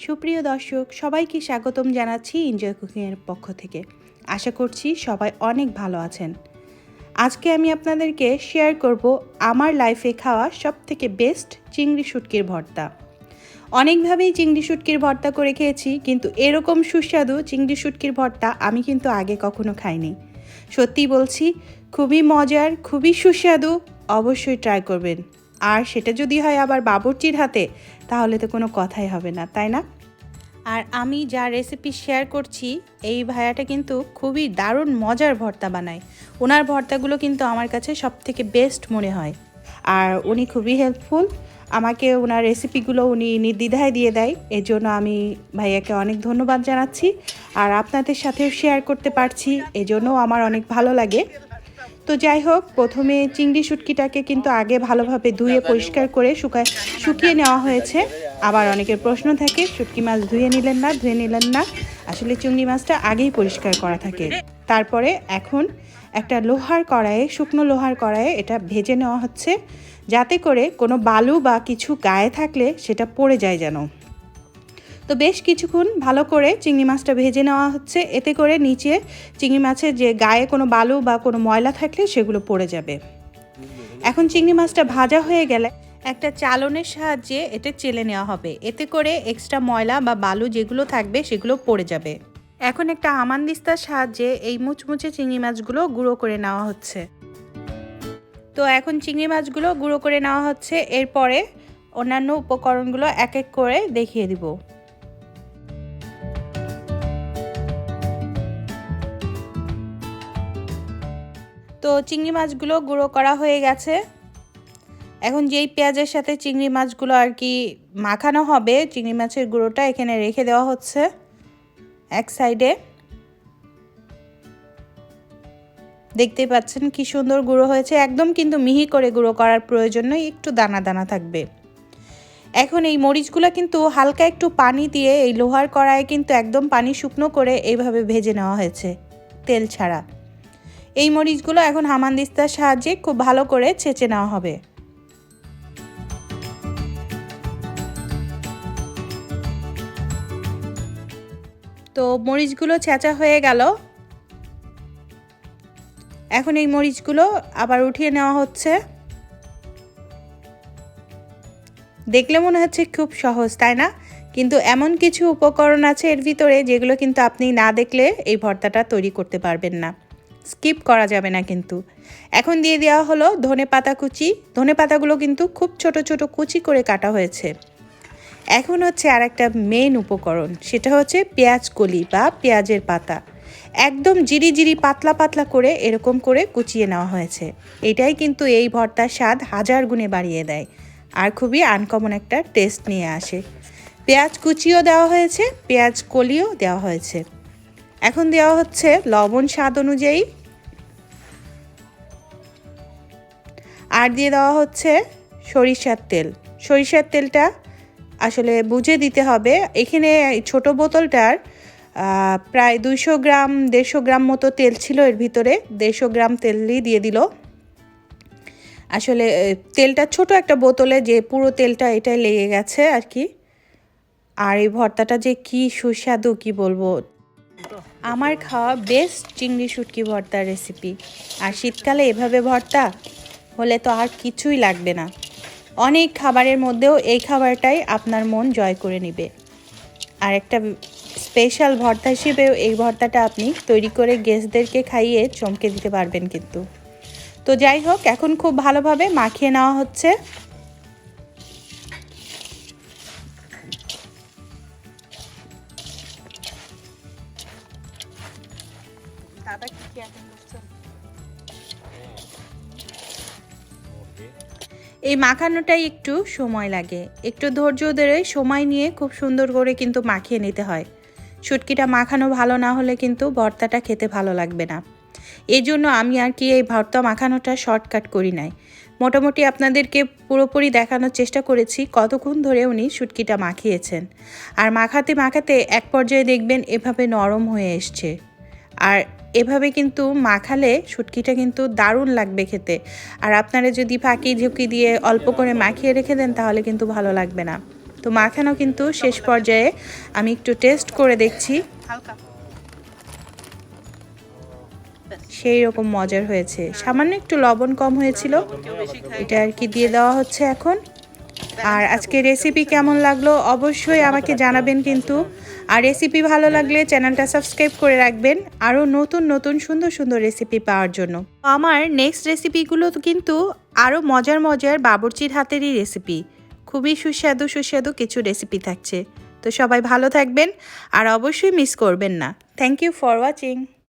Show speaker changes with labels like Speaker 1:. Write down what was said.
Speaker 1: সুপ্রিয় দর্শক সবাইকে স্বাগতম জানাচ্ছি এনজয় কুকিংয়ের পক্ষ থেকে। আশা করছি সবাই অনেক ভালো আছেন। আজকে আমি আপনাদেরকে শেয়ার করব আমার লাইফে খাওয়া সবথেকে বেস্ট চিংড়ি শুটকির ভর্তা। অনেকভাবেই চিংড়ি শুটকির ভর্তা করে খেয়েছি, কিন্তু এরকম সুস্বাদু চিংড়ি শুটকির ভর্তা আমি কিন্তু আগে কখনো খাইনি। সত্যি বলছি, খুবই মজার, খুবই সুস্বাদু, অবশ্যই ট্রাই করবেন। আর সেটা যদি হয় আবার বাবুর্চির হাতে, তাহলে তো কোনো কথাই হবে না, তাই না? আর আমি যা রেসিপি শেয়ার করছি, এই ভাইয়াটা কিন্তু খুবই দারুণ মজার ভর্তা বানায়। ওনার ভর্তাগুলো কিন্তু আমার কাছে সবথেকে বেস্ট মনে হয়। আর উনি খুবই হেল্পফুল, আমাকে ওনার রেসিপিগুলো উনি নির্দ্বিধায় দিয়ে দেয়। এর জন্য আমি ভাইয়াকে অনেক ধন্যবাদ জানাচ্ছি। আর আপনাদের সাথেও শেয়ার করতে পারছি, এজন্যও আমার অনেক ভালো লাগে। তো যাই হোক, প্রথমে চিংড়ি শুটকিটাকে কিন্তু আগে ভালোভাবে ধুয়ে পরিষ্কার করে শুকিয়ে নেওয়া হয়েছে। আবার অনেকের প্রশ্ন থাকে, শুটকি মাছ ধুয়ে নিলেন না। আসলে চিংড়ি মাছটা আগেই পরিষ্কার করা থাকে। তারপরে এখন একটা শুকনো লোহার কড়াইয়ে এটা ভেজে নেওয়া হচ্ছে, যাতে করে কোনো বালু বা কিছু গায়ে থাকলে সেটা পড়ে যায় যেন। তো বেশ কিছুক্ষণ ভালো করে চিংড়ি মাছটা ভেজে নেওয়া হচ্ছে, এতে করে নিচে চিংড়ি মাছের যে গায়ে কোনো বালু বা কোনো ময়লা থাকলে সেগুলো পড়ে যাবে। এখন চিংড়ি মাছটা ভাজা হয়ে গেলে একটা চালনের সাহায্যে এটা চেলে নেওয়া হবে, এতে করে এক্সট্রা ময়লা বা বালু যেগুলো থাকবে সেগুলো পড়ে যাবে। এখন একটা হামানদিস্তার সাহায্যে এই মুচমুচে চিংড়ি মাছগুলো গুঁড়ো করে নেওয়া হচ্ছে। তো এখন চিংড়ি মাছগুলো গুঁড়ো করে নেওয়া হচ্ছে, এরপরে অন্যান্য উপকরণগুলো এক এক করে দেখিয়ে দিব। তো চিংড়ি মাছগুলো গুঁড়ো করা হয়ে গেছে। এখন যেই পেঁয়াজের সাথে চিংড়ি মাছগুলো আর কি মাখানো হবে, চিংড়ি মাছের গুঁড়োটা এখানে রেখে দেওয়া হচ্ছে এক সাইডে। দেখতেই পাচ্ছেন কি সুন্দর গুঁড়ো হয়েছে, একদম কিন্তু মিহি করে গুঁড়ো করার প্রয়োজন নয়, একটু দানা দানা থাকবে। এখন এই মরিচগুলো কিন্তু হালকা একটু পানি দিয়ে এই লোহার কড়াইয়ে কিন্তু একদম পানি শুকনো করে এইভাবে ভেজে নেওয়া হয়েছে, তেল ছাড়া। এই মরিচগুলো এখন হামানদিস্তার সাহায্যে খুব ভালো করে ছেঁচে নেওয়া হবে। তো মরিচগুলো ছেঁচা হয়ে গেল। এখন এই মরিচগুলো আবার উঠিয়ে নেওয়া হচ্ছে। দেখলে মনে হচ্ছে খুব সহজ, তাই না? কিন্তু এমন কিছু উপকরণ আছে এর ভিতরে যেগুলো কিন্তু আপনি না দেখলে এই ভর্তাটা তৈরি করতে পারবেন না, স্কিপ করা যাবে না কিন্তু। এখন দিয়ে দেওয়া হলো ধনেপাতা কুচি। ধনেপাতাগুলো কিন্তু খুব ছোট ছোট কুচি করে কাটা হয়েছে। এখন হচ্ছে আর একটা মেন উপকরণ, সেটা হচ্ছে পেঁয়াজ কলি বা পেঁয়াজের পাতা। একদম জিরি পাতলা পাতলা করে এরকম করে কুচিয়ে নেওয়া হয়েছে। এটাই কিন্তু এই ভর্তার স্বাদ হাজার গুণে বাড়িয়ে দেয় আর খুবই আনকমন একটা টেস্ট নিয়ে আসে। পেঁয়াজ কুচিও দেওয়া হয়েছে, পেঁয়াজ কলিও দেওয়া হয়েছে। এখন দেওয়া হচ্ছে লবণ স্বাদ অনুযায়ী, আর দিয়ে দেওয়া হচ্ছে সরিষার তেল। সরিষার তেলটা আসলে বুঝে দিতে হবে। এখানে ছোট বোতলটার প্রায় 200 গ্রাম 150 গ্রাম মতো তেল ছিল, এর ভিতরে 150 গ্রাম তেলই দিয়ে দিল। আসলে তেলটা ছোট একটা বোতলে যে পুরো তেলটা এটাই লেগে গেছে আর কি। আর এই ভর্তাটা যে কি সুস্বাদু কি বলবো, আমার খাওয়া বেস্ট চিংড়ি শুটকি ভর্তার রেসিপি। আর শীতকালে এভাবে ভর্তা হলে তো আর কিছুই লাগবে না। অনেক খাবারের মধ্যেও এই খাবারটাই আপনার মন জয় করে নেবে। আর একটা স্পেশাল ভর্তা হিসেবেও এই ভর্তাটা আপনি তৈরি করে গেস্টদেরকে খাইয়ে চমকে দিতে পারবেন কিন্তু। তো যাই হোক, এখন খুব ভালোভাবে মাখিয়ে নেওয়া হচ্ছে। এই মাখানোটাই একটু সময় লাগে, একটু ধৈর্য ধরে সময় নিয়ে খুব সুন্দর করে কিন্তু মাখিয়ে নিতে হয়। শুটকিটা মাখানো ভালো না হলে কিন্তু ভর্তাটা খেতে ভালো লাগবে না। এই জন্য আমি আর কি এই ভর্তা মাখানোটা শর্টকাট করি নাই, মোটামুটি আপনাদেরকে পুরোপুরি দেখানোর চেষ্টা করেছি কতক্ষণ ধরে উনি শুটকিটা মাখিয়েছেন। আর মাখাতে মাখাতে এক পর্যায়ে দেখবেন এভাবে নরম হয়ে এসছে। আর এভাবে কিন্তু মাখালে শুটকিটা কিন্তু দারুণ লাগবে খেতে। আর আপনারা যদি ফাঁকি ঝুঁকি দিয়ে অল্প করে মাখিয়ে রেখে দেন তাহলে কিন্তু ভালো লাগবে না। তো মাখানো কিন্তু শেষ পর্যায়ে আমি একটু টেস্ট করে দেখছি, সেই রকম মজার হয়েছে। সামান্য একটু লবণ কম হয়েছিল, এটা আর কি দিয়ে দেওয়া হচ্ছে এখন। আর আজকে রেসিপি কেমন লাগলো অবশ্যই আমাকে জানাবেন কিন্তু। আর রেসিপি ভালো লাগলে চ্যানেলটা সাবস্ক্রাইব করে রাখবেন আরও নতুন নতুন সুন্দর সুন্দর রেসিপি পাওয়ার জন্য। আমার নেক্সট রেসিপিগুলো কিন্তু আরও মজার মজার বাবুর্চির হাতেরই রেসিপি, খুবই সুস্বাদু সুস্বাদু কিছু রেসিপি থাকছে। তো সবাই ভালো থাকবেন আর অবশ্যই মিস করবেন না। Thank you for watching.